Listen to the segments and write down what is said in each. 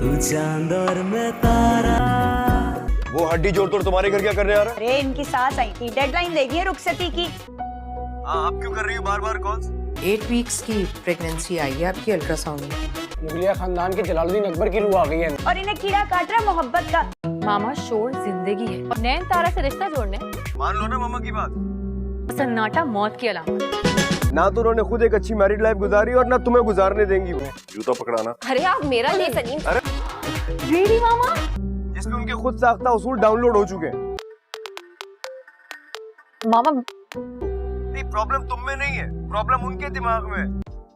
तू चांद और मैं तारा। वो हड्डी जोड़ तोड़ तुम्हारे घर क्या करने आ रहा है? अरे इनकी सास आई थी, डेडलाइन देगी है रुखसती की। हाँ, आप क्यों कर रही हो बार बार कॉल्स? 8 वीक्स की प्रेगनेंसी आई है आपकी अल्ट्रासाउंड में। मुगलिया खानदान के जलालुद्दीन अकबर की रूह आ गई है। और इन्हें कीड़ा काट रहा है मोहब्बत का। मामा शोर जिंदगी है और नैन तारा से रिश्ता जोड़ने मान लो ना मामा की बात। सन्नाटा मौत की अलामत। ना तो उन्होंने खुद एक अच्छी मैरिड लाइफ गुजारी और ना तुम्हें गुजारने देंगी वो। जूता पकड़ाना। अरे आप मेरा ले सलीम। अरे रेडी मामा। जिसमें उनके खुद साख्ता उसूल डाउनलोड हो चुके हैं। मामा नहीं, प्रॉब्लम तुम में नहीं है, प्रॉब्लम उनके दिमाग में है।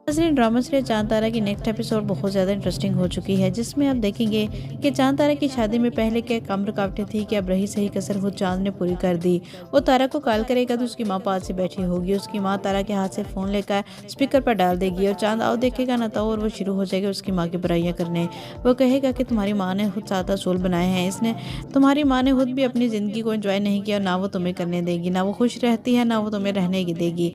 ड्रामा सीरीज चांद तारा की नेक्स्ट एपिसोड बहुत ज़्यादा इंटरेस्टिंग हो चुकी है, जिसमें आप देखेंगे कि चांद तारा की शादी में पहले क्या कम रुकावटें थी कि अब रही सही कसर वो चांद ने पूरी कर दी। वो तारा को कॉल करेगा तो उसकी माँ पास से बैठी होगी। उसकी माँ तारा के हाथ से फ़ोन लेकर स्पीकर पर डाल देगी और चांद आओ देखेगा ना तो और वो शुरू हो जाएगा उसकी माँ की बुराइयाँ करने। वो कहेगा कि तुम्हारी माँ ने खुद सादा सोल बनाए हैं, इसने तुम्हारी माँ ने खुद भी अपनी ज़िंदगी को एंजॉय नहीं किया, ना वो तुम्हें करने देगी, ना वो खुश रहती है, ना वो तुम्हें रहने की देगी।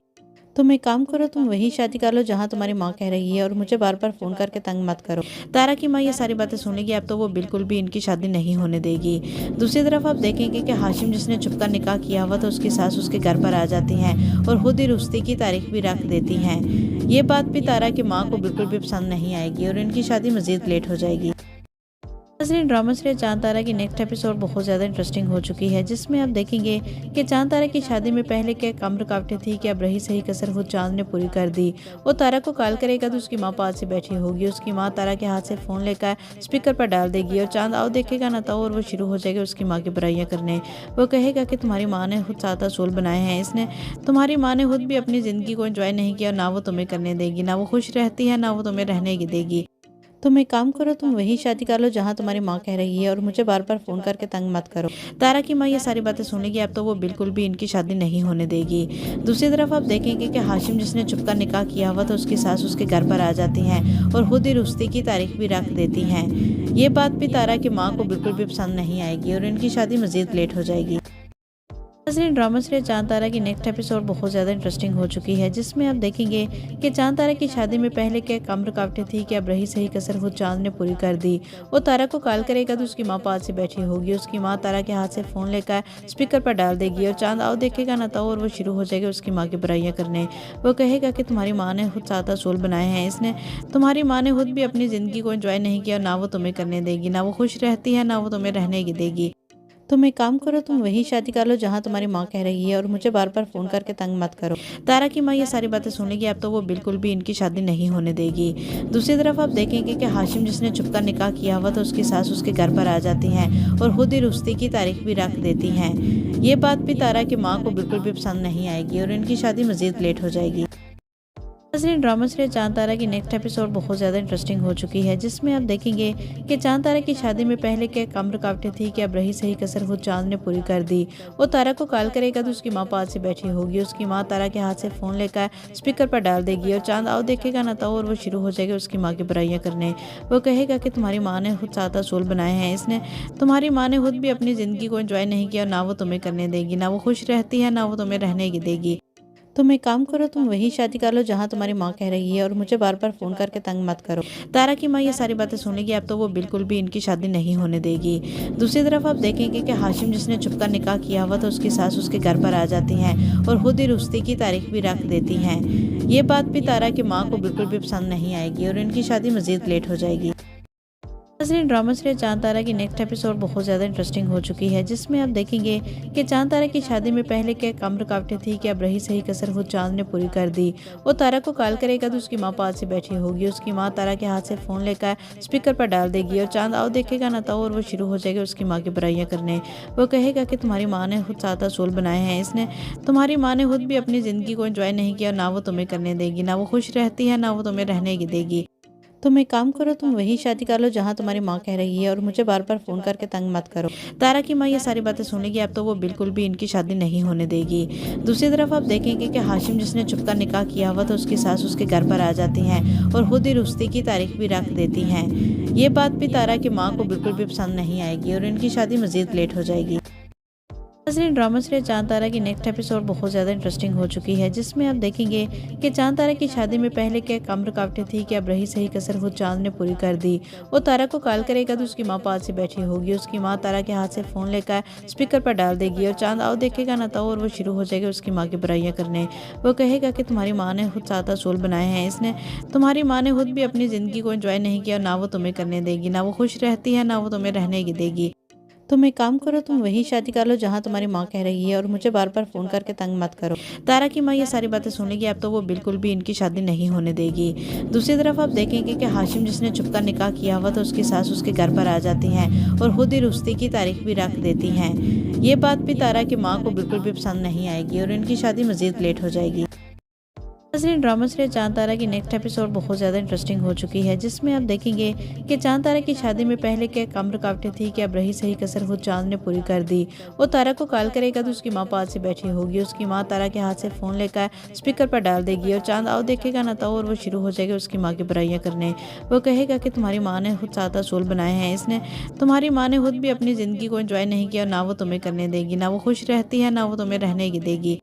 तुम एक काम करो, तुम वही शादी कर लो जहाँ तुम्हारी माँ कह रही है और मुझे बार बार फ़ोन करके तंग मत करो। तारा की माँ ये सारी बातें सुनेगी अब तो वो बिल्कुल भी इनकी शादी नहीं होने देगी। दूसरी तरफ आप देखेंगे कि हाशिम जिसने छुपकर निकाह किया हुआ तो उसकी सास उसके घर पर आ जाती हैं और खुद ही रुश्ती की तारीख भी रख देती हैं। ये बात भी तारा की माँ को बिल्कुल भी पसंद नहीं आएगी और इनकी शादी मज़ीद लेट हो जाएगी। ड्रामा सीरीज चांद तारा की नेक्स्ट एपिसोड बहुत ज़्यादा इंटरेस्टिंग हो चुकी है, जिसमें आप देखेंगे कि चांद तारा की शादी में पहले क्या कम रुकावटें थी कि अब रही सही कसर वो चांद ने पूरी कर दी। वो तारा को कॉल करेगा तो उसकी माँ पास से बैठी होगी। उसकी माँ तारा के हाथ से फ़ोन लेकर स्पीकर पर डाल देगी और चांद आओ देखेगा ना तो और वो शुरू हो जाएगा उसकी माँ की बुराइयाँ करने। वो कहेगा कि तुम्हारी माँ ने खुद सादा सोल बनाए हैं, इसने तुम्हारी माँ ने खुद भी अपनी ज़िंदगी को एंजॉय नहीं किया, ना वो तुम्हें करने देगी, ना वो खुश रहती है, ना वो तुम्हें रहने की देगी। तुम एक काम करो, तुम वही शादी कर लो जहाँ तुम्हारी माँ कह रही है और मुझे बार बार फ़ोन करके तंग मत करो। तारा की माँ ये सारी बातें सुनेगी अब तो वो बिल्कुल भी इनकी शादी नहीं होने देगी। दूसरी तरफ आप देखेंगे कि हाशिम जिसने छुपकर निकाह किया हुआ तो उसकी सास उसके घर पर आ जाती हैं और खुद ही रुश्ती की तारीख भी रख देती हैं। ये बात भी तारा की माँ को बिल्कुल भी पसंद नहीं आएगी और इनकी शादी मज़ीद लेट हो जाएगी। ड्रामा सीरीज चांद तारा की नेक्स्ट एपिसोड बहुत ज़्यादा इंटरेस्टिंग हो चुकी है, जिसमें आप देखेंगे कि चांद तारा की शादी में पहले क्या कम रुकावटें थी कि अब रही सही कसर वो चांद ने पूरी कर दी। वो तारा को कॉल करेगा तो उसकी माँ पास से बैठी होगी। उसकी माँ तारा के हाथ से फ़ोन लेकर स्पीकर पर डाल देगी और चांद आओ देखेगा ना तो और वो शुरू हो जाएगा उसकी माँ की बुराइयाँ करने। वो कहेगा कि तुम्हारी माँ ने खुद सादा सोल बनाए हैं, इसने तुम्हारी माँ ने खुद भी अपनी ज़िंदगी को एंजॉय नहीं किया, ना वो तुम्हें करने देगी, ना वो खुश रहती है, ना वो तुम्हें रहने की देगी। तुम एक काम करो, तुम वही शादी कर लो जहाँ तुम्हारी माँ कह रही है और मुझे बार बार फ़ोन करके तंग मत करो। तारा की माँ ये सारी बातें सुनेगी अब तो वो बिल्कुल भी इनकी शादी नहीं होने देगी। दूसरी तरफ आप देखेंगे कि हाशिम जिसने छुपकर निकाह किया हुआ तो उसकी सास उसके घर पर आ जाती हैं और खुद ही रुश्ती की तारीख भी रख देती हैं। ये बात भी तारा की माँ को बिल्कुल भी पसंद नहीं आएगी और इनकी शादी मज़ीद लेट हो जाएगी। ड्रामा सीरीज चांद तारा की नेक्स्ट एपिसोड बहुत ज़्यादा इंटरेस्टिंग हो चुकी है, जिसमें आप देखेंगे कि चांद तारा की शादी में पहले क्या कम रुकावटें थी कि अब रही सही कसर वो चांद ने पूरी कर दी। वो तारा को कॉल करेगा तो उसकी माँ पास से बैठी होगी। उसकी माँ तारा के हाथ से फ़ोन लेकर स्पीकर पर डाल देगी और चांद आओ देखेगा ना तो और वो शुरू हो जाएगा उसकी माँ की बुराइयाँ करने। वो कहेगा कि तुम्हारी माँ ने खुद सादा सोल बनाए हैं, इसने तुम्हारी माँ ने खुद भी अपनी ज़िंदगी को एंजॉय नहीं किया, ना वो तुम्हें करने देगी, ना वो खुश रहती है, ना वो तुम्हें रहने की देगी। तुम एक काम करो, तुम वही शादी कर लो जहाँ तुम्हारी माँ कह रही है और मुझे बार बार फ़ोन करके तंग मत करो। तारा की माँ ये सारी बातें सुनेगी अब तो वो बिल्कुल भी इनकी शादी नहीं होने देगी। दूसरी तरफ आप देखेंगे कि हाशिम जिसने छुपकर निकाह किया हुआ तो उसकी सास उसके घर पर आ जाती हैं और खुद ही रुश्ती की तारीख भी रख देती हैं। ये बात भी तारा की माँ को बिल्कुल भी पसंद नहीं आएगी और इनकी शादी मज़ीद लेट हो जाएगी। ड्रामा सीरीज चांद तारा की नेक्स्ट एपिसोड बहुत ज़्यादा इंटरेस्टिंग हो चुकी है, जिसमें आप देखेंगे कि चांद तारा की शादी में पहले क्या कम रुकावटें थी कि अब रही सही कसर वो चांद ने पूरी कर दी। वो तारा को कॉल करेगा तो उसकी माँ पास से बैठी होगी। उसकी माँ तारा के हाथ से फ़ोन लेकर स्पीकर पर डाल देगी और चांद आओ देखेगा ना तो और वो शुरू हो जाएगा उसकी माँ की बुराइयाँ करने। वो कहेगा कि तुम्हारी माँ ने खुद सादा सोल बनाए हैं, इसने तुम्हारी माँ ने खुद भी अपनी ज़िंदगी को एंजॉय नहीं किया, ना वो तुम्हें करने देगी, ना वो खुश रहती है, ना वो तुम्हें रहने की देगी। तुम एक काम करो, तुम वही शादी कर लो जहाँ तुम्हारी माँ कह रही है और मुझे बार बार फ़ोन करके तंग मत करो। तारा की माँ ये सारी बातें सुनेगी अब तो वो बिल्कुल भी इनकी शादी नहीं होने देगी। दूसरी तरफ आप देखेंगे कि हाशिम जिसने छुपकर निकाह किया हुआ तो उसकी सास उसके घर पर आ जाती हैं और खुद ही रुश्ती की तारीख भी रख देती हैं। ये बात भी तारा की माँ को बिल्कुल भी पसंद नहीं आएगी और इनकी शादी मज़ीद लेट हो जाएगी। नाज़रीन, ड्रामा सीरीज चांद तारा की नेक्स्ट एपिसोड बहुत ज़्यादा इंटरेस्टिंग हो चुकी है, जिसमें आप देखेंगे कि चांद तारा की शादी में पहले क्या कम रुकावटें थी कि अब रही सही कसर वो चांद ने पूरी कर दी। वो तारा को कॉल करेगा तो उसकी माँ पास से बैठी होगी। उसकी माँ तारा के हाथ से फ़ोन लेकर स्पीकर पर डाल देगी और चांद आओ देखेगा ना तो और वो शुरू हो जाएगा उसकी माँ की बुराइयाँ करने। वो कहेगा कि तुम्हारी माँ ने खुद 7 असूल बनाए हैं, इसने तुम्हारी माँ ने खुद भी अपनी ज़िंदगी को एंजॉय नहीं किया, ना वो तुम्हें करने देगी, ना वो खुश रहती है, ना वो तुम्हें रहने की देगी। तुम एक काम करो, तुम वही शादी कर लो जहाँ तुम्हारी माँ कह रही है और मुझे बार बार फ़ोन करके तंग मत करो। तारा की माँ ये सारी बातें सुनेगी अब तो वो बिल्कुल भी इनकी शादी नहीं होने देगी। दूसरी तरफ आप देखेंगे कि हाशिम जिसने चुपका निकाह किया हुआ तो उसकी सास उसके घर पर आ जाती हैं और खुद ही रुस्ती की तारीख भी रख देती हैं। ये बात भी तारा की माँ को बिल्कुल भी पसंद नहीं आएगी और इनकी शादी मज़ीद लेट हो जाएगी। नाज़रीन, ड्रामा सीरीज चांद तारा की नेक्स्ट एपिसोड बहुत ज़्यादा इंटरेस्टिंग हो चुकी है, जिसमें आप देखेंगे कि चांद तारा की शादी में पहले क्या कम रुकावटें थी कि अब रही सही कसर वो चांद ने पूरी कर दी। वो तारा को कॉल करेगा तो उसकी माँ पास से बैठी होगी। उसकी माँ तारा के हाथ से फ़ोन लेकर स्पीकर पर डाल देगी और चांद आओ देखेगा ना तो और वो शुरू हो जाएगा उसकी माँ की बुराइयाँ करने। वो कहेगा कि तुम्हारी माँ ने खुद 7 असूल बनाए हैं, इसने तुम्हारी माँ ने खुद भी अपनी ज़िंदगी को एंजॉय नहीं किया, ना वो तुम्हें करने देगी, ना वो खुश रहती है, ना वो तुम्हें रहने की देगी।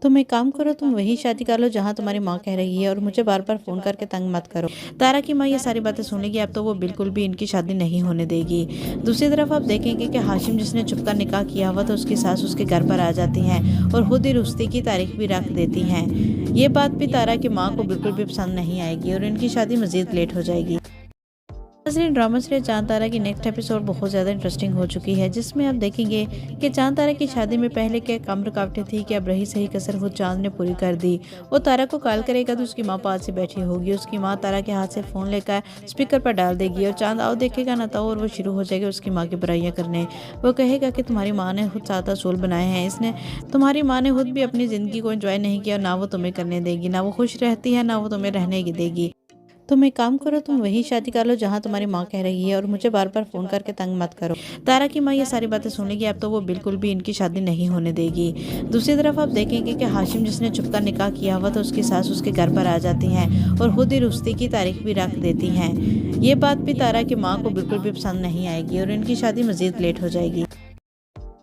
तुम एक काम करो, तुम वही शादी कर लो जहाँ तुम्हारी माँ कह रही है और मुझे बार बार फ़ोन करके तंग मत करो। तारा की माँ ये सारी बातें सुनेगी अब तो वो बिल्कुल भी इनकी शादी नहीं होने देगी। दूसरी तरफ आप देखेंगे कि हाशिम जिसने चुपका निकाह किया हुआ तो उसकी सास उसके घर पर आ जाती हैं और खुद ही रुस्ती की तारीख भी रख देती हैं। ये बात भी तारा की माँ को बिल्कुल भी पसंद नहीं आएगी और इनकी शादी मज़ीद लेट हो जाएगी। नाज़रीन, ड्रामा सीरीज चांद तारा की नेक्स्ट एपिसोड बहुत ज़्यादा इंटरेस्टिंग हो चुकी है, जिसमें आप देखेंगे कि चांद तारा की शादी में पहले क्या कम रुकावटें थी कि अब रही सही कसर वो चांद ने पूरी कर दी। वो तारा को कॉल करेगा तो उसकी माँ पास से बैठी होगी। उसकी माँ तारा के हाथ से फ़ोन लेकर स्पीकर पर डाल देगी और चांद आओ देखेगा ना तो और वो शुरू हो जाएगा उसकी माँ की बुराइयाँ करने। वो कहेगा कि तुम्हारी माँ ने खुद 7 असूल बनाए हैं, इसने तुम्हारी माँ ने खुद भी अपनी ज़िंदगी को एंजॉय नहीं किया, ना वो तुम्हें करने देगी, ना वो खुश रहती है, ना वो तुम्हें रहने की देगी। तुम एक काम करो, तुम वही शादी कर लो जहाँ तुम्हारी माँ कह रही है और मुझे बार बार फ़ोन करके तंग मत करो। तारा की माँ ये सारी बातें सुनेगी अब तो वो बिल्कुल भी इनकी शादी नहीं होने देगी। दूसरी तरफ आप देखेंगे कि हाशिम जिसने चुपका निकाह किया हुआ तो उसकी सास उसके घर पर आ जाती हैं और खुद ही रुस्ती की तारीख भी रख देती हैं। ये बात भी तारा की माँ को बिल्कुल भी पसंद नहीं आएगी और इनकी शादी मज़ीद लेट हो जाएगी।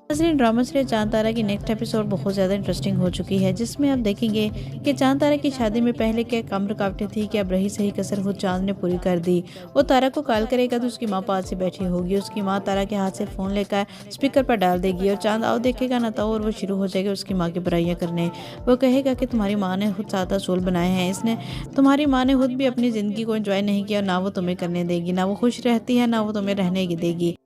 नाज़रीन, ड्रामा सीरीज चांद तारा की नेक्स्ट एपिसोड बहुत ज़्यादा इंटरेस्टिंग हो चुकी है, जिसमें आप देखेंगे कि चांद तारा की शादी में पहले क्या कम रुकावटें थी कि अब रही सही कसर वो चांद ने पूरी कर दी। वो तारा को कॉल करेगा तो उसकी माँ पास से बैठी होगी। उसकी माँ तारा के हाथ से फ़ोन लेकर स्पीकर पर डाल देगी और चांद आओ देखेगा ना तो और वो शुरू हो जाएगा उसकी माँ की बुराइयाँ करने। वो कहेगा कि तुम्हारी माँ ने खुद 7 असूल बनाए हैं, इसने तुम्हारी माँ ने खुद भी अपनी ज़िंदगी को एंजॉय नहीं किया, ना वो तुम्हें करने देगी, ना वो खुश रहती है, ना वो तुम्हें रहने की देगी।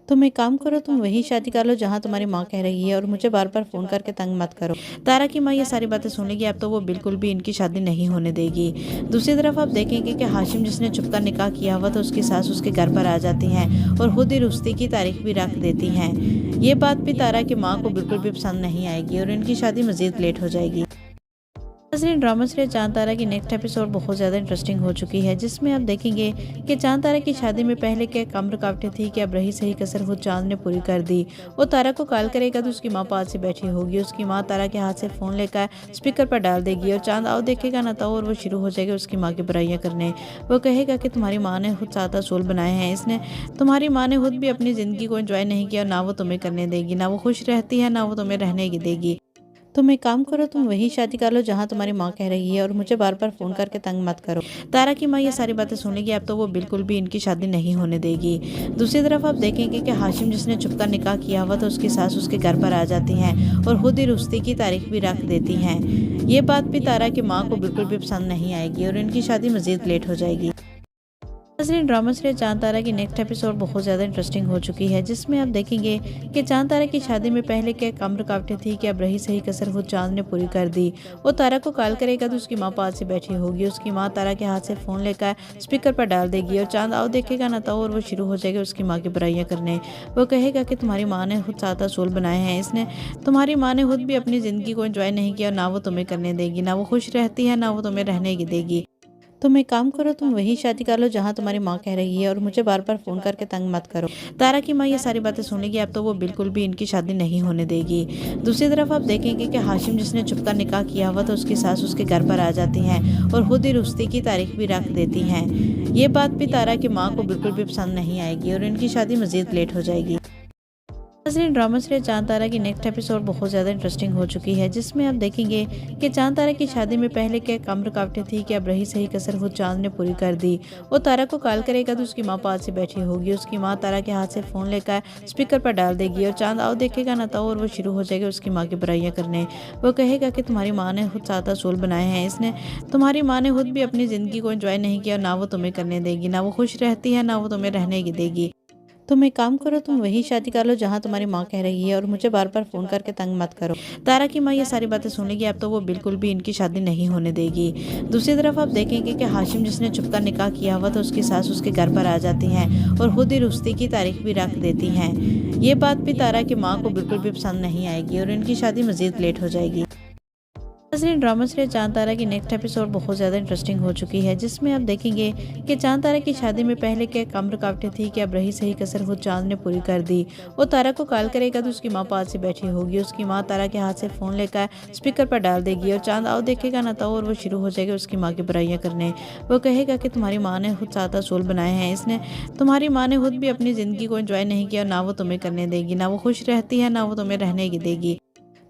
तुम एक काम करो, तुम वही शादी कर लो जहाँ तुम्हारी माँ कह रही है और मुझे बार बार फ़ोन करके तंग मत करो। तारा की माँ ये सारी बातें सुनेगी अब तो वो बिल्कुल भी इनकी शादी नहीं होने देगी। दूसरी तरफ आप देखेंगे कि हाशिम जिसने चुपका निकाह किया हुआ तो उसकी सास उसके घर पर आ जाती हैं और खुद ही रुस्ती की तारीख भी रख देती हैं। ये बात भी तारा की माँ को बिल्कुल भी पसंद नहीं आएगी और इनकी शादी मज़ीद लेट हो जाएगी। नाज़रीन, ड्रामा सीरीज चांद तारा की नेक्स्ट एपिसोड बहुत ज़्यादा इंटरेस्टिंग हो चुकी है, जिसमें आप देखेंगे कि चांद तारा की शादी में पहले क्या कम रुकावटें थी कि अब रही सही कसर वो चांद ने पूरी कर दी। वो तारा को कॉल करेगा तो उसकी माँ पास से बैठी होगी। उसकी माँ तारा के हाथ से फ़ोन लेकर स्पीकर पर डाल देगी और चांद आओ देखेगा ना तो और वो शुरू हो जाएगा उसकी माँ की बुराइयाँ करने। वो कहेगा कि तुम्हारी माँ ने खुद 7 असूल बनाए हैं, इसने तुम्हारी माँ ने खुद भी अपनी ज़िंदगी को एंजॉय नहीं किया, ना वो तुम्हें करने देगी, ना वो खुश रहती है, ना वो तुम्हें रहने की देगी। तुम एक काम करो, तुम वही शादी कर लो जहाँ तुम्हारी माँ कह रही है और मुझे बार बार फ़ोन करके तंग मत करो। तारा की माँ ये सारी बातें सुनेगी अब तो वो बिल्कुल भी इनकी शादी नहीं होने देगी। दूसरी तरफ आप देखेंगे कि हाशिम जिसने चुपका निकाह किया हुआ तो उसकी सास उसके घर पर आ जाती हैं और खुद ही रुस्ती की तारीख भी रख देती हैं। ये बात भी तारा की माँ को बिल्कुल भी पसंद नहीं आएगी और इनकी शादी मज़ीद लेट हो जाएगी। नाज़रीन, ड्रामा सीरीज चांद तारा की नेक्स्ट एपिसोड बहुत ज़्यादा इंटरेस्टिंग हो चुकी है, जिसमें आप देखेंगे कि चांद तारा की शादी में पहले क्या कम रुकावटें थी कि अब रही सही कसर वो चांद ने पूरी कर दी। वो तारा को कॉल करेगा तो उसकी माँ पास से बैठी होगी। उसकी माँ तारा के हाथ से फ़ोन लेकर स्पीकर पर डाल देगी और चांद आओ देखेगा ना तो और वो शुरू हो जाएगा उसकी माँ की बुराइयाँ करने। वो कहेगा कि तुम्हारी माँ ने खुद 7 असूल बनाए हैं, इसने तुम्हारी माँ ने खुद भी अपनी ज़िंदगी को एंजॉय नहीं किया, ना वो तुम्हें करने देगी, ना वो खुश रहती है, ना वो तुम्हें रहने की देगी। तुम एक काम करो, तुम वही शादी कर लो जहाँ तुम्हारी माँ कह रही है और मुझे बार बार फ़ोन करके तंग मत करो। तारा की माँ ये सारी बातें सुनेगी अब तो वो बिल्कुल भी इनकी शादी नहीं होने देगी। दूसरी तरफ आप देखेंगे कि हाशिम जिसने चुपका निकाह किया हुआ तो उसकी सास उसके घर पर आ जाती हैं और खुद ही रुस्ती की तारीख भी रख देती हैं। ये बात भी तारा की माँ को बिल्कुल भी पसंद नहीं आएगी और इनकी शादी मज़ीद लेट हो जाएगी। नाज़रीन, ड्रामा सीरीज चांद तारा की नेक्स्ट एपिसोड बहुत ज़्यादा इंटरेस्टिंग हो चुकी है, जिसमें आप देखेंगे कि चांद तारा की शादी में पहले क्या कम रुकावटें थी कि अब रही सही कसर वो चांद ने पूरी कर दी। वो तारा को कॉल करेगा तो उसकी माँ पास से बैठी होगी। उसकी माँ तारा के हाथ से फ़ोन लेकर स्पीकर पर डाल देगी और चांद आओ देखेगा ना तो और वो शुरू हो जाएगा उसकी माँ की बुराइयाँ करने। वो कहेगा कि तुम्हारी माँ ने खुद 7 असूल बनाए हैं, इसने तुम्हारी माँ ने खुद भी अपनी ज़िंदगी को एंजॉय नहीं किया, ना वो तुम्हें करने देगी, ना वो खुश रहती है, ना वो तुम्हें रहने की देगी। तुम एक काम करो, तुम वही शादी कर लो जहाँ तुम्हारी माँ कह रही है और मुझे बार बार फ़ोन करके तंग मत करो। तारा की माँ ये सारी बातें सुनेगी अब तो वो बिल्कुल भी इनकी शादी नहीं होने देगी। दूसरी तरफ आप देखेंगे कि हाशिम जिसने छुपकर निकाह किया हुआ तो उसकी सास उसके घर पर आ जाती हैं और खुद ही रुस्ती की तारीख भी रख देती हैं। ये बात भी तारा की माँ को बिल्कुल भी पसंद नहीं आएगी और इनकी शादी मज़ीद लेट हो जाएगी। नाज़रीन, ड्रामा सीरीज चांद तारा की नेक्स्ट एपिसोड बहुत ज़्यादा इंटरेस्टिंग हो चुकी है, जिसमें आप देखेंगे कि चांद तारा की शादी में पहले क्या कम रुकावटें थी कि अब रही सही कसर वो चांद ने पूरी कर दी। वो तारा को कॉल करेगा तो उसकी माँ पास से बैठी होगी। उसकी माँ तारा के हाथ से फ़ोन लेकर स्पीकर पर डाल देगी और चांद आओ देखेगा ना तो और वो शुरू हो जाएगा उसकी माँ की बुराइयाँ करने। वो कहेगा कि तुम्हारी माँ ने खुद 7 असूल बनाए हैं, इसने तुम्हारी माँ ने खुद भी अपनी ज़िंदगी को एंजॉय नहीं किया, ना वो तुम्हें करने देगी, ना वो खुश रहती है, ना वो तुम्हें रहने की देगी।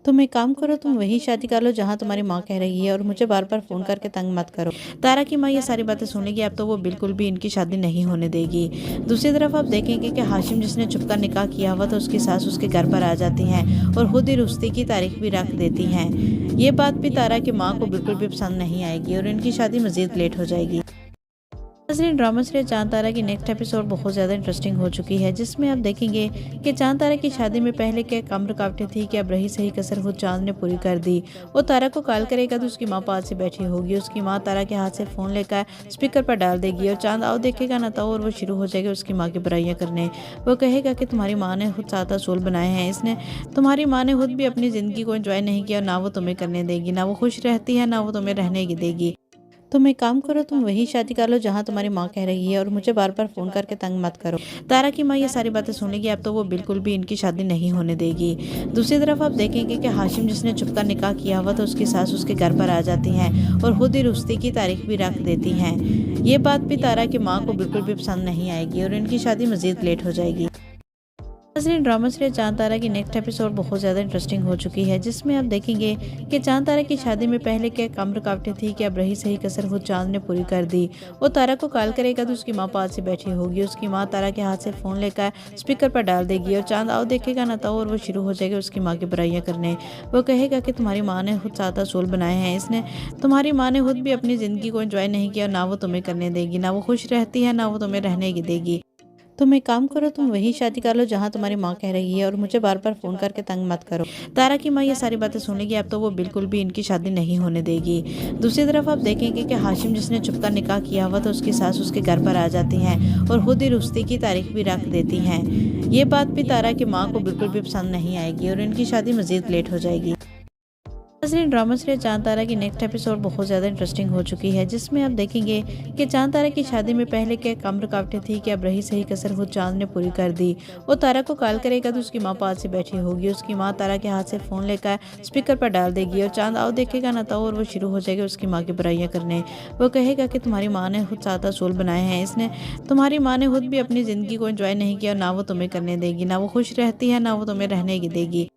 तुम एक काम करो, तुम वही शादी कर लो जहाँ तुम्हारी माँ कह रही है और मुझे बार बार फ़ोन करके तंग मत करो। तारा की माँ ये सारी बातें सुनेगी अब तो वो बिल्कुल भी इनकी शादी नहीं होने देगी। दूसरी तरफ आप देखेंगे कि हाशिम जिसने छुपकर निकाह किया हुआ तो उसकी सास उसके घर पर आ जाती हैं और खुद ही रुस्ती की तारीख भी रख देती हैं। ये बात भी तारा की माँ को बिल्कुल भी पसंद नहीं आएगी और इनकी शादी मज़ीद लेट हो जाएगी। नाज़रीन, ड्रामा सीरीज चांद तारा की नेक्स्ट एपिसोड बहुत ज़्यादा इंटरेस्टिंग हो चुकी है, जिसमें आप देखेंगे कि चांद तारा की शादी में पहले क्या कम रुकावटें थी कि अब रही सही कसर वो चांद ने पूरी कर दी। वो तारा को कॉल करेगा तो उसकी माँ पास से बैठी होगी। उसकी माँ तारा के हाथ से फ़ोन लेकर स्पीकर पर डाल देगी और चांद आओ देखेगा ना तो और वो शुरू हो जाएगा उसकी माँ की बुराइयाँ करने। वो कहेगा कि तुम्हारी माँ ने खुद 7 असूल बनाए हैं, इसने तुम्हारी माँ ने खुद भी अपनी ज़िंदगी को एंजॉय नहीं किया, ना वो तुम्हें करने देगी, ना वो खुश रहती है, ना वो तुम्हें रहने की देगी। तुम एक काम करो, तुम वही शादी कर लो जहाँ तुम्हारी माँ कह रही है और मुझे बार बार फ़ोन करके तंग मत करो। तारा की माँ ये सारी बातें सुनेगी अब तो वो बिल्कुल भी इनकी शादी नहीं होने देगी। दूसरी तरफ आप देखेंगे कि हाशिम जिसने छुपकर निकाह किया हुआ तो उसकी सास उसके घर पर आ जाती हैं और खुद ही रुस्ती की तारीख भी रख देती हैं। ये बात भी तारा की माँ को बिल्कुल भी पसंद नहीं आएगी और इनकी शादी मज़ीद लेट हो जाएगी। नाज़रीन, ड्रामा सीरीज चांद तारा की नेक्स्ट एपिसोड बहुत ज़्यादा इंटरेस्टिंग हो चुकी है, जिसमें आप देखेंगे कि चांद तारा की शादी में पहले क्या कम रुकावटें थी कि अब रही सही कसर वो चांद ने पूरी कर दी। वो तारा को कॉल करेगा तो उसकी माँ पास से बैठी होगी। उसकी माँ तारा के हाथ से फ़ोन लेकर स्पीकर पर डाल देगी और चांद आओ देखेगा ना तो और वो शुरू हो जाएगा उसकी माँ की बुराइयाँ करने। वो कहेगा कि तुम्हारी माँ ने खुद 7 असूल बनाए हैं, इसने तुम्हारी माँ ने खुद भी अपनी ज़िंदगी को एंजॉय नहीं किया, ना वो तुम्हें करने देगी, ना वो खुश रहती है, ना वो तुम्हें रहने की देगी। तुम एक काम करो, तुम वही शादी कर लो जहाँ तुम्हारी माँ कह रही है और मुझे बार बार फ़ोन करके तंग मत करो। तारा की माँ ये सारी बातें सुनेगी अब तो वो बिल्कुल भी इनकी शादी नहीं होने देगी। दूसरी तरफ आप देखेंगे कि हाशिम जिसने छुपकर निकाह किया हुआ तो उसकी सास उसके घर पर आ जाती हैं और खुद ही रुस्ती की तारीख भी रख देती हैं। ये बात भी तारा की माँ को बिल्कुल भी पसंद नहीं आएगी और इनकी शादी मज़ीद लेट हो जाएगी। नाज़रीन, ड्रामा सीरीज चांद तारा की नेक्स्ट एपिसोड बहुत ज़्यादा इंटरेस्टिंग हो चुकी है, जिसमें आप देखेंगे कि चांद तारा की शादी में पहले क्या कम रुकावटें थी कि अब रही सही कसर वो चांद ने पूरी कर दी। वो तारा को कॉल करेगा तो उसकी माँ पास से बैठी होगी। उसकी माँ तारा के हाथ से फ़ोन लेकर स्पीकर पर डाल देगी और चांद आओ देखेगा ना तो और वो शुरू हो जाएगा उसकी माँ की बुराइयाँ करने। वो कहेगा कि तुम्हारी माँ ने खुद 7 असूल बनाए हैं, इसने तुम्हारी माँ ने खुद भी अपनी ज़िंदगी को एंजॉय नहीं किया, ना वो तुम्हें करने देगी, ना वो खुश रहती है, ना वो तुम्हें रहने की देगी।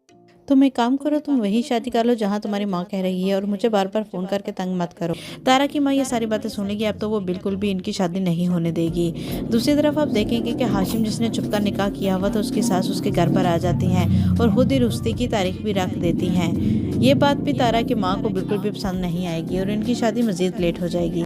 तुम एक काम करो, तुम वही शादी कर लो जहाँ तुम्हारी माँ कह रही है और मुझे बार बार फ़ोन करके तंग मत करो। तारा की माँ ये सारी बातें सुनेगी अब तो वो बिल्कुल भी इनकी शादी नहीं होने देगी। दूसरी तरफ आप देखेंगे कि हाशिम जिसने छुपकर निकाह किया हुआ तो उसकी सास उसके घर पर आ जाती हैं और खुद ही रुस्ती की तारीख भी रख देती हैं। ये बात भी तारा की माँ को बिल्कुल भी पसंद नहीं आएगी और इनकी शादी मज़ीद लेट हो जाएगी।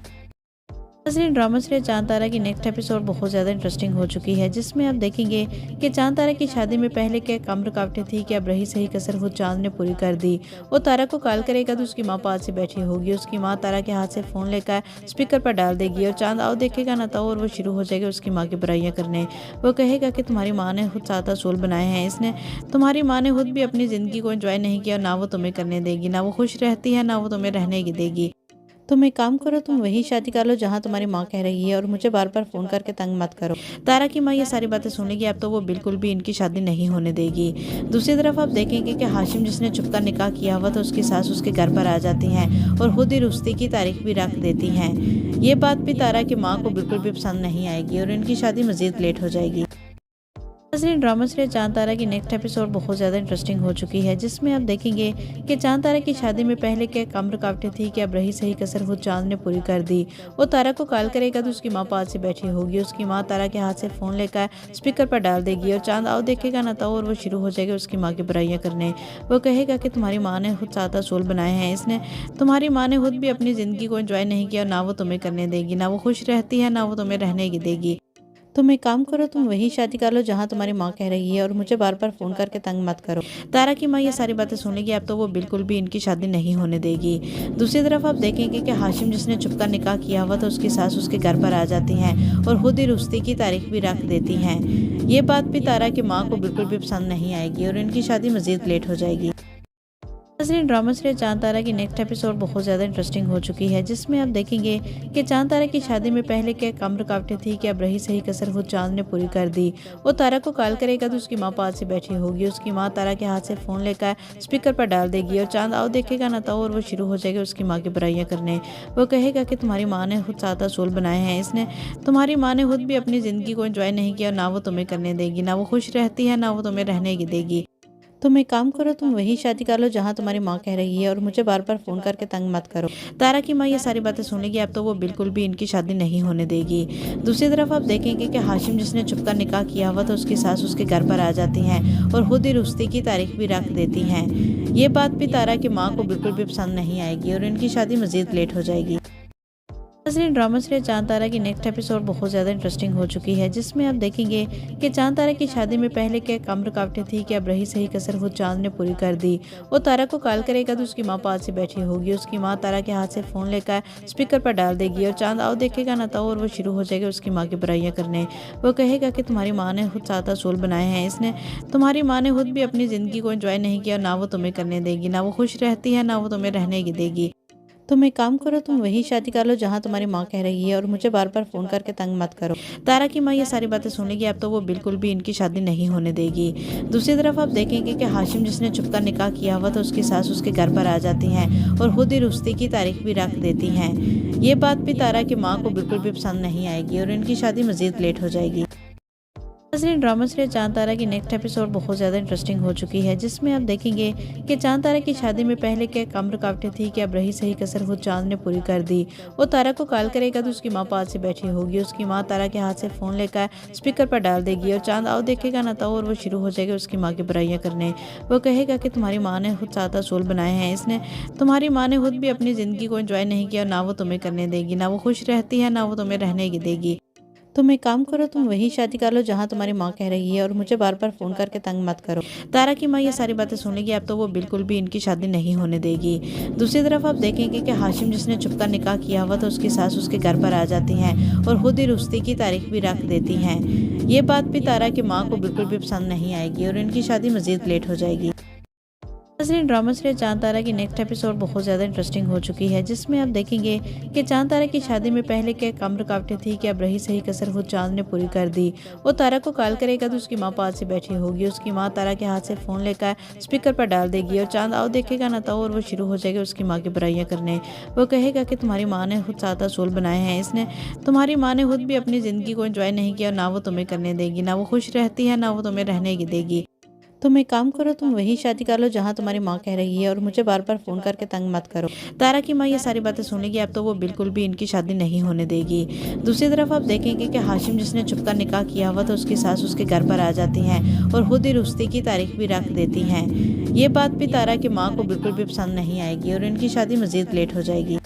नाज़रीन, ड्रामा सीरीज चांद तारा की नेक्स्ट एपिसोड बहुत ज़्यादा इंटरेस्टिंग हो चुकी है, जिसमें आप देखेंगे कि चांद तारा की शादी में पहले क्या कम रुकावटें थी कि अब रही सही कसर वो चांद ने पूरी कर दी। वो तारा को कॉल करेगा तो उसकी माँ पास से बैठी होगी। उसकी माँ तारा के हाथ से फ़ोन लेकर स्पीकर पर डाल देगी और चांद आओ देखेगा ना तो और वो शुरू हो जाएगा उसकी माँ की बुराइयाँ करने। वो कहेगा कि तुम्हारी माँ ने खुद 7 असूल बनाए हैं, इसने तुम्हारी माँ ने खुद भी अपनी ज़िंदगी को एंजॉय नहीं किया, ना वो तुम्हें करने देगी, ना वो खुश रहती है, ना वो तुम्हें रहने की देगी। तुम एक काम करो, तुम वही शादी कर लो जहाँ तुम्हारी माँ कह रही है और मुझे बार बार फ़ोन करके तंग मत करो। तारा की माँ ये सारी बातें सुनेगी अब तो वो बिल्कुल भी इनकी शादी नहीं होने देगी। दूसरी तरफ आप देखेंगे कि हाशिम जिसने छुपकर निकाह किया हुआ तो उसकी सास उसके घर पर आ जाती हैं और खुद ही रुस्ती की तारीख भी रख देती हैं। ये बात भी तारा की माँ को बिल्कुल भी पसंद नहीं आएगी और इनकी शादी मज़ीद लेट हो जाएगी। नाज़रीन, ड्रामा सीरीज चांद तारा की नेक्स्ट एपिसोड बहुत ज़्यादा इंटरेस्टिंग हो चुकी है, जिसमें आप देखेंगे कि चांद तारा की शादी में पहले क्या कम रुकावटें थी कि अब रही सही कसर वो चांद ने पूरी कर दी। वो तारा को कॉल करेगा तो उसकी माँ पास से बैठी होगी। उसकी माँ तारा के हाथ से फ़ोन लेकर स्पीकर पर डाल देगी और चांद आओ देखेगा ना तो और वो शुरू हो जाएगा उसकी माँ की बुराइयाँ करने। वो कहेगा कि तुम्हारी माँ ने खुद 7 सोल बनाए हैं, इसने तुम्हारी माँ ने खुद भी अपनी ज़िंदगी को एंजॉय नहीं किया, ना वो तुम्हें करने देगी, ना वो खुश रहती है, ना वो तुम्हें रहने की देगी। तुम एक काम करो, तुम वही शादी कर लो जहाँ तुम्हारी माँ कह रही है और मुझे बार बार फ़ोन करके तंग मत करो। तारा की माँ ये सारी बातें सुनेगी अब तो वो बिल्कुल भी इनकी शादी नहीं होने देगी। दूसरी तरफ आप देखेंगे कि हाशिम जिसने चुपका निकाह किया हुआ तो उसकी सास उसके घर पर आ जाती हैं और खुद ही रुस्ती की तारीख भी रख देती हैं। ये बात भी तारा की माँ को बिल्कुल भी पसंद नहीं आएगी और इनकी शादी मज़ीद लेट हो जाएगी। नाज़रीन, ड्रामा सीरीज चांद तारा की नेक्स्ट एपिसोड बहुत ज़्यादा इंटरेस्टिंग हो चुकी है, जिसमें आप देखेंगे कि चांद तारा की शादी में पहले क्या कम रुकावटें थी कि अब रही सही कसर वो चांद ने पूरी कर दी। वो तारा को कॉल करेगा तो उसकी माँ पास से बैठी होगी। उसकी माँ तारा के हाथ से फ़ोन लेकर स्पीकर पर डाल देगी और चांद आओ देखेगा ना तो और वो शुरू हो जाएगा उसकी माँ की बुराइयाँ करने। वो कहेगा कि तुम्हारी माँ ने खुद 7 सोल बनाए हैं, इसने तुम्हारी माँ ने खुद भी अपनी ज़िंदगी को एंजॉय नहीं किया, ना वो तुम्हें करने देगी, ना वो खुश रहती है, ना वो तुम्हें रहने की देगी। तुम एक काम करो, तुम वही शादी कर लो जहाँ तुम्हारी माँ कह रही है और मुझे बार बार फ़ोन करके तंग मत करो। तारा की माँ ये सारी बातें सुनेगी अब तो वो बिल्कुल भी इनकी शादी नहीं होने देगी। दूसरी तरफ आप देखेंगे कि हाशिम जिसने चुपका निकाह किया हुआ तो उसकी सास उसके घर पर आ जाती हैं और खुद ही रुस्ती की तारीख भी रख देती हैं। ये बात भी तारा की माँ को बिल्कुल भी पसंद नहीं आएगी और इनकी शादी मज़ीद लेट हो जाएगी। नाज़रीन, ड्रामा सीरीज चांद तारा की नेक्स्ट एपिसोड बहुत ज़्यादा इंटरेस्टिंग हो चुकी है, जिसमें आप देखेंगे कि चांद तारा की शादी में पहले क्या कम रुकावटें थी कि अब रही सही कसर वो चांद ने पूरी कर दी। वो तारा को कॉल करेगा तो उसकी माँ पास से बैठी होगी। उसकी माँ तारा के हाथ से फ़ोन लेकर स्पीकर पर डाल देगी और चांद आओ देखेगा ना तो और वो शुरू हो जाएगा उसकी माँ की बुराइयाँ करने। वो कहेगा कि तुम्हारी माँ ने खुद 7 सोल बनाए हैं, इसने तुम्हारी माँ ने खुद भी अपनी ज़िंदगी को एंजॉय नहीं किया, ना वो तुम्हें करने देगी, ना वो खुश रहती है, ना वो तुम्हें रहने की देगी। तुम एक काम करो, तुम वही शादी कर लो जहाँ तुम्हारी माँ कह रही है और मुझे बार बार फ़ोन करके तंग मत करो। तारा की माँ ये सारी बातें सुनेगी अब तो वो बिल्कुल भी इनकी शादी नहीं होने देगी। दूसरी तरफ आप देखेंगे कि हाशिम जिसने चुपका निकाह किया हुआ तो उसकी सास उसके घर पर आ जाती हैं और खुद ही रुस्ती की तारीख भी रख देती हैं। ये बात भी तारा की माँ को बिल्कुल भी पसंद नहीं आएगी और इनकी शादी मज़ीद लेट हो जाएगी। नाज़रीन, ड्रामा सीरीज चांद तारा की नेक्स्ट एपिसोड बहुत ज़्यादा इंटरेस्टिंग हो चुकी है, जिसमें आप देखेंगे कि चांद तारा की शादी में पहले क्या कम रुकावटें थी कि अब रही सही कसर वो चांद ने पूरी कर दी। वो तारा को कॉल करेगा तो उसकी माँ पास से बैठी होगी। उसकी माँ तारा के हाथ से फ़ोन लेकर स्पीकर पर डाल देगी और चांद आओ देखेगा ना तो और वो शुरू हो जाएगा उसकी माँ की बुराइयाँ करने। वो कहेगा कि तुम्हारी माँ ने खुद 7 सोल बनाए हैं, इसने तुम्हारी माँ ने खुद भी अपनी ज़िंदगी को एंजॉय नहीं किया, ना वो तुम्हें करने देगी, ना वो खुश रहती है, ना वो तुम्हें रहने की देगी। तुम एक काम करो, तुम वही शादी कर लो जहाँ तुम्हारी माँ कह रही है और मुझे बार बार फ़ोन करके तंग मत करो। तारा की माँ ये सारी बातें सुनेगी अब तो वो बिल्कुल भी इनकी शादी नहीं होने देगी। दूसरी तरफ आप देखेंगे कि हाशिम जिसने चुपका निकाह किया हुआ तो उसकी सास उसके घर पर आ जाती हैं और खुद ही रुस्ती की तारीख भी रख देती हैं। ये बात भी तारा की माँ को बिल्कुल भी पसंद नहीं आएगी और इनकी शादी मज़ीद लेट हो जाएगी। नाज़रीन, ड्रामा सीरीज चांद तारा की नेक्स्ट एपिसोड बहुत ज़्यादा इंटरेस्टिंग हो चुकी है, जिसमें आप देखेंगे कि चांद तारा की शादी में पहले क्या कम रुकावटें थी कि अब रही सही कसर वो चांद ने पूरी कर दी। वो तारा को कॉल करेगा तो उसकी माँ पास से बैठी होगी। उसकी माँ तारा के हाथ से फ़ोन लेकर स्पीकर पर डाल देगी और चांद आओ देखेगा ना तो और वो शुरू हो जाएगा उसकी माँ की बुराइयाँ करने। वो कहेगा कि तुम्हारी माँ ने खुद 7 सोल बनाए हैं, इसने तुम्हारी माँ ने खुद भी अपनी ज़िंदगी को एंजॉय नहीं किया, ना वो तुम्हें करने देगी, ना वो खुश रहती है, ना वो तुम्हें रहने की देगी। तुम एक काम करो, तुम वही शादी कर लो जहाँ तुम्हारी माँ कह रही है और मुझे बार बार फ़ोन करके तंग मत करो। तारा की माँ ये सारी बातें सुनेगी अब तो वो बिल्कुल भी इनकी शादी नहीं होने देगी। दूसरी तरफ आप देखेंगे कि हाशिम जिसने चुपका निकाह किया हुआ तो उसकी सास उसके घर पर आ जाती हैं और खुद ही रुस्ती की तारीख भी रख देती हैं। ये बात भी तारा की माँ को बिल्कुल भी पसंद नहीं आएगी और इनकी शादी मज़ीद लेट हो जाएगी।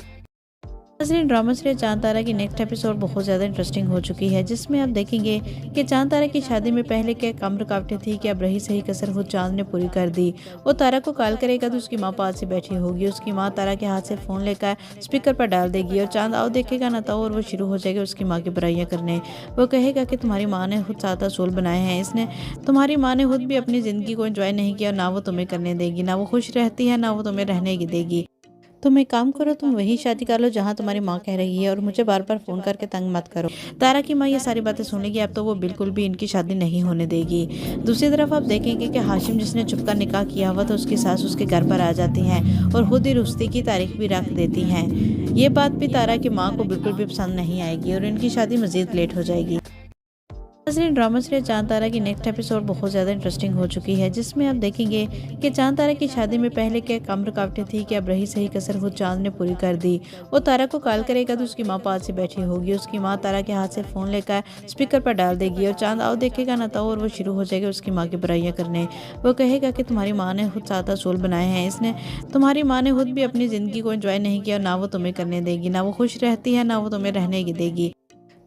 नाज़रीन, ड्रामा सीरीज चांद तारा की नेक्स्ट एपिसोड बहुत ज़्यादा इंटरेस्टिंग हो चुकी है, जिसमें आप देखेंगे कि चांद तारा की शादी में पहले क्या कम रुकावटें थी कि अब रही सही कसर वो चांद ने पूरी कर दी। वो तारा को कॉल करेगा तो उसकी माँ पास से बैठी होगी। उसकी माँ तारा के हाथ से फ़ोन लेकर स्पीकर पर डाल देगी और चांद आओ देखेगा ना तो और वो शुरू हो जाएगा उसकी माँ की बुराइयाँ करने। वो कहेगा कि तुम्हारी माँ ने खुद 7 सोल बनाए हैं, इसने तुम्हारी माँ ने खुद भी अपनी ज़िंदगी को एंजॉय नहीं किया, ना वो तुम्हें करने देगी, ना वो खुश रहती है, ना वो तुम्हें रहने की देगी। तुम एक काम करो, तुम वही शादी कर लो जहाँ तुम्हारी माँ कह रही है और मुझे बार बार फ़ोन करके तंग मत करो। तारा की माँ ये सारी बातें सुनेगी अब तो वो बिल्कुल भी इनकी शादी नहीं होने देगी। दूसरी तरफ आप देखेंगे कि हाशिम जिसने चुपका निकाह किया हुआ तो उसकी सास उसके घर पर आ जाती हैं और खुद ही रुस्ती की तारीख भी रख देती हैं। ये बात भी तारा की माँ को बिल्कुल भी पसंद नहीं आएगी और इनकी शादी मज़ीद लेट हो जाएगी। नाज़रीन, ड्रामा सीरियल चांद तारा की नेक्स्ट एपिसोड बहुत ज़्यादा इंटरेस्टिंग हो चुकी है, जिसमें आप देखेंगे कि चांद तारा की शादी में पहले क्या कम रुकावटें थी कि अब रही सही कसर वो चांद ने पूरी कर दी। वो तारा को कॉल करेगा तो उसकी माँ पास से बैठी होगी। उसकी माँ तारा के हाथ से फ़ोन लेकर स्पीकर पर डाल देगी और चांद आओ देखेगा ना तो और वो शुरू हो जाएगा उसकी माँ की बुराइयाँ करने। वो कहेगा कि तुम्हारी माँ ने खुद 7 सोल बनाए हैं, इसने तुम्हारी माँ ने खुद भी अपनी ज़िंदगी को एंजॉय नहीं किया, ना वो तुम्हें करने देगी, ना वो खुश रहती है, ना वो तुम्हें रहने की देगी।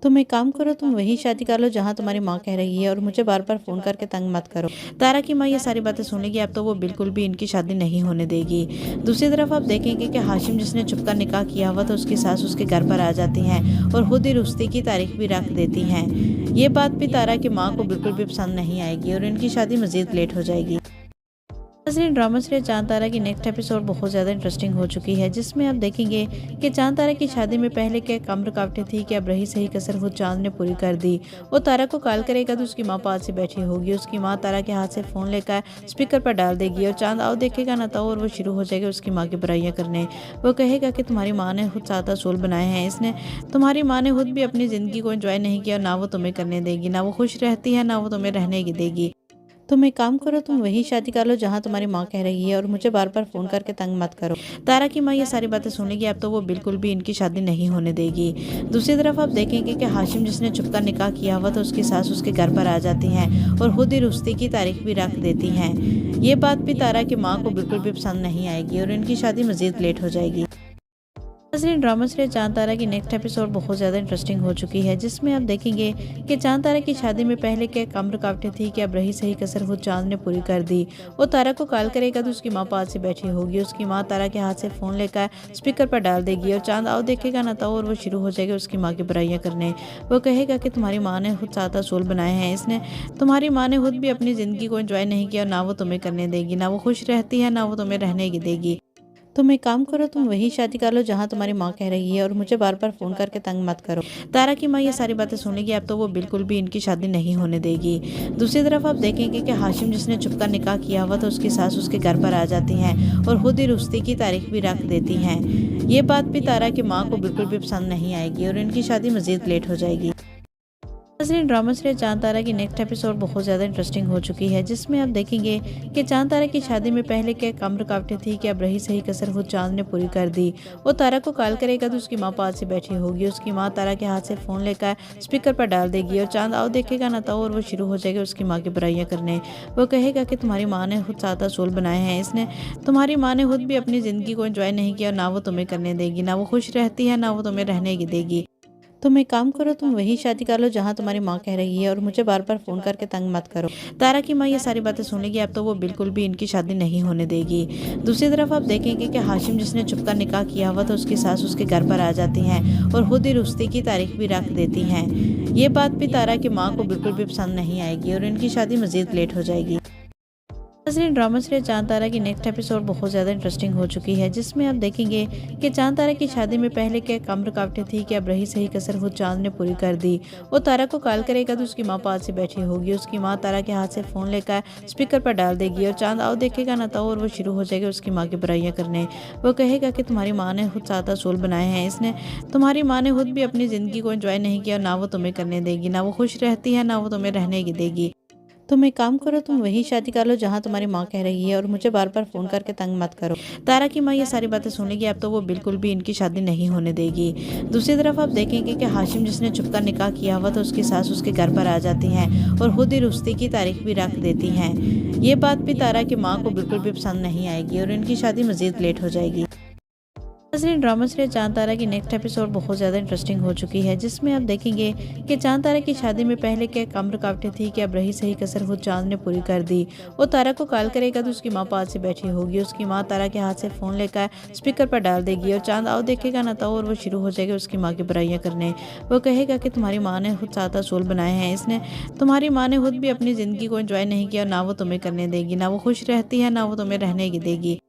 तुम एक काम करो, तुम वही शादी कर लो जहाँ तुम्हारी माँ कह रही है और मुझे बार बार फ़ोन करके तंग मत करो। तारा की माँ ये सारी बातें सुनेगी अब तो वो बिल्कुल भी इनकी शादी नहीं होने देगी। दूसरी तरफ आप देखेंगे कि हाशिम जिसने चुपका निकाह किया हुआ तो उसकी सास उसके घर पर आ जाती हैं और खुद ही रुस्ती की तारीख भी रख देती हैं। ये बात भी तारा की माँ को बिल्कुल भी पसंद नहीं आएगी और इनकी शादी मज़ीद लेट हो जाएगी। नाज़रीन, ड्रामा सीरियल चांद तारा की नेक्स्ट एपिसोड बहुत ज़्यादा इंटरेस्टिंग हो चुकी है, जिसमें आप देखेंगे कि चांद तारा की शादी में पहले क्या कम रुकावटें थी कि अब रही सही कसर वो चांद ने पूरी कर दी। वो तारा को कॉल करेगा तो उसकी माँ पास से बैठी होगी। उसकी माँ तारा के हाथ से फ़ोन लेकर स्पीकर पर डाल देगी और चांद आओ देखेगा ना तो और वो शुरू हो जाएगा उसकी माँ की बुराइयाँ करने। वो कहेगा कि तुम्हारी माँ ने खुद 7 सोल बनाए हैं, इसने तुम्हारी माँ ने खुद भी अपनी ज़िंदगी को एंजॉय नहीं किया, ना वो तुम्हें करने देगी, ना वो खुश रहती है, ना वो तुम्हें रहने की देगी। तुम एक काम करो, तुम वही शादी कर लो जहाँ तुम्हारी माँ कह रही है और मुझे बार बार फ़ोन करके तंग मत करो। तारा की माँ ये सारी बातें सुनेगी अब तो वो बिल्कुल भी इनकी शादी नहीं होने देगी। दूसरी तरफ आप देखेंगे कि हाशिम जिसने चुपका निकाह किया हुआ तो उसकी सास उसके घर पर आ जाती हैं और खुद ही रुस्ती की तारीख भी रख देती हैं। ये बात भी तारा की माँ को बिल्कुल भी पसंद नहीं आएगी और इनकी शादी मज़ीद लेट हो जाएगी। नाज़रीन, ड्रामा सीरियल चांद तारा की नेक्स्ट एपिसोड बहुत ज़्यादा इंटरेस्टिंग हो चुकी है, जिसमें आप देखेंगे कि चांद तारा की शादी में पहले क्या कम रुकावटें थी कि अब रही सही कसर वो चांद ने पूरी कर दी। वो तारा को कॉल करेगा तो उसकी माँ पास से बैठी होगी। उसकी माँ तारा के हाथ से फ़ोन लेकर स्पीकर पर डाल देगी और चांद आओ देखेगा ना तो और वो शुरू हो जाएगा उसकी माँ की बुराइयाँ करने। वो कहेगा कि तुम्हारी माँ ने खुद 7 सोल बनाए हैं, इसने तुम्हारी माँ ने खुद भी अपनी ज़िंदगी को एंजॉय नहीं किया, ना वो तुम्हें करने देगी, ना वो खुश रहती है, ना वो तुम्हें रहने की देगी। तुम एक काम करो, तुम वही शादी कर लो जहाँ तुम्हारी माँ कह रही है और मुझे बार बार फ़ोन करके तंग मत करो। तारा की माँ ये सारी बातें सुनेगी अब तो वो बिल्कुल भी इनकी शादी नहीं होने देगी। दूसरी तरफ आप देखेंगे कि हाशिम जिसने चुपका निकाह किया हुआ तो उसकी सास उसके घर पर आ जाती हैं और खुद ही रुस्ती की तारीख भी रख देती हैं। ये बात भी तारा की माँ को बिल्कुल भी पसंद नहीं आएगी और इनकी शादी मज़ीद लेट हो जाएगी। नाज़रीन, ड्रामा सीरियल चांद तारा की नेक्स्ट एपिसोड बहुत ज़्यादा इंटरेस्टिंग हो चुकी है, जिसमें आप देखेंगे कि चांद तारा की शादी में पहले क्या कम रुकावटें थी कि अब रही सही कसर वो चांद ने पूरी कर दी। वो तारा को कॉल करेगा तो उसकी माँ पास से बैठी होगी। उसकी माँ तारा के हाथ से फ़ोन लेकर स्पीकर पर डाल देगी और चांद आओ देखेगा ना तो और वो शुरू हो जाएगा उसकी माँ की बुराइयाँ करने। वो कहेगा कि तुम्हारी माँ ने खुद 7 सोल बनाए हैं, इसने तुम्हारी माँ ने खुद भी अपनी ज़िंदगी को एंजॉय नहीं किया, ना वो तुम्हें करने देगी, ना वो खुश रहती है, ना वो तुम्हें रहने की देगी। तुम एक काम करो, तुम वही शादी कर लो जहाँ तुम्हारी माँ कह रही है और मुझे बार बार फ़ोन करके तंग मत करो। तारा की माँ ये सारी बातें सुनेगी अब तो वो बिल्कुल भी इनकी शादी नहीं होने देगी। दूसरी तरफ आप देखेंगे कि हाशिम जिसने चुपका निकाह किया हुआ तो उसकी सास उसके घर पर आ जाती हैं और खुद ही रुस्ती की तारीख भी रख देती हैं। ये बात भी तारा की माँ को बिल्कुल भी पसंद नहीं आएगी और इनकी शादी मज़ीद लेट हो जाएगी। नाज़रीन, ड्रामा सीरियल चांद तारा की नेक्स्ट एपिसोड बहुत ज़्यादा इंटरेस्टिंग हो चुकी है, जिसमें आप देखेंगे कि चांद तारा की शादी में पहले क्या कम रुकावटें थी कि अब रही सही कसर वो चांद ने पूरी कर दी। वो तारा को कॉल करेगा तो उसकी माँ पास से बैठी होगी। उसकी माँ तारा के हाथ से फ़ोन लेकर स्पीकर पर डाल देगी और चांद आओ देखेगा ना तो और वो शुरू हो जाएगा उसकी माँ की बुराइयाँ करने। वो कहेगा कि तुम्हारी माँ ने खुद 7 सोल बनाए हैं, इसने तुम्हारी माँ ने खुद भी अपनी ज़िंदगी को एंजॉय नहीं किया, ना वो तुम्हें करने देगी, ना वो खुश रहती है, ना वो तुम्हें रहने की देगी। तुम एक काम करो, तुम वही शादी कर लो जहाँ तुम्हारी माँ कह रही है और मुझे बार बार फ़ोन करके तंग मत करो। तारा की माँ ये सारी बातें सुनेगी अब तो वो बिल्कुल भी इनकी शादी नहीं होने देगी। दूसरी तरफ आप देखेंगे कि हाशिम जिसने चुपका निकाह किया हुआ तो उसकी सास उसके घर पर आ जाती हैं और खुद ही रुस्ती की तारीख भी रख देती हैं। ये बात भी तारा की माँ को बिल्कुल भी पसंद नहीं आएगी और इनकी शादी मज़ीद लेट हो जाएगी। नाज़रीन, ड्रामा सीरियल चांद तारा की नेक्स्ट एपिसोड बहुत ज़्यादा इंटरेस्टिंग हो चुकी है, जिसमें आप देखेंगे कि चांद तारा की शादी में पहले क्या कम रुकावटें थी कि अब रही सही कसर वो चांद ने पूरी कर दी। वो तारा को कॉल करेगा तो उसकी माँ पास से बैठी होगी। उसकी माँ तारा के हाथ से फ़ोन लेकर स्पीकर पर डाल देगी और चांद आओ देखेगा ना तो और वो शुरू हो जाएगा उसकी माँ की बुराइयाँ करने। वो कहेगा कि तुम्हारी माँ ने खुद 7 सोल बनाए हैं, इसने तुम्हारी माँ ने खुद भी अपनी ज़िंदगी को एंजॉय नहीं किया, ना वो तुम्हें करने देगी, ना वो खुश रहती है, ना वो तुम्हें रहने की देगी।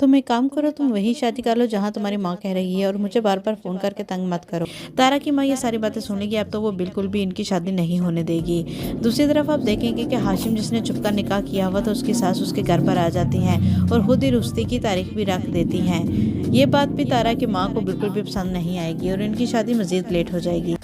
तुम एक काम करो, तुम वही शादी कर लो जहाँ तुम्हारी माँ कह रही है और मुझे बार बार फ़ोन करके तंग मत करो। तारा की माँ ये सारी बातें सुनेगी अब तो वो बिल्कुल भी इनकी शादी नहीं होने देगी। दूसरी तरफ आप देखेंगे कि हाशिम जिसने चुपका निकाह किया हुआ तो उसकी सास उसके घर पर आ जाती हैं और खुद ही रुस्ती की तारीख भी रख देती हैं। ये बात भी तारा की माँ को बिल्कुल भी पसंद नहीं आएगी और इनकी शादी मज़ीद लेट हो जाएगी।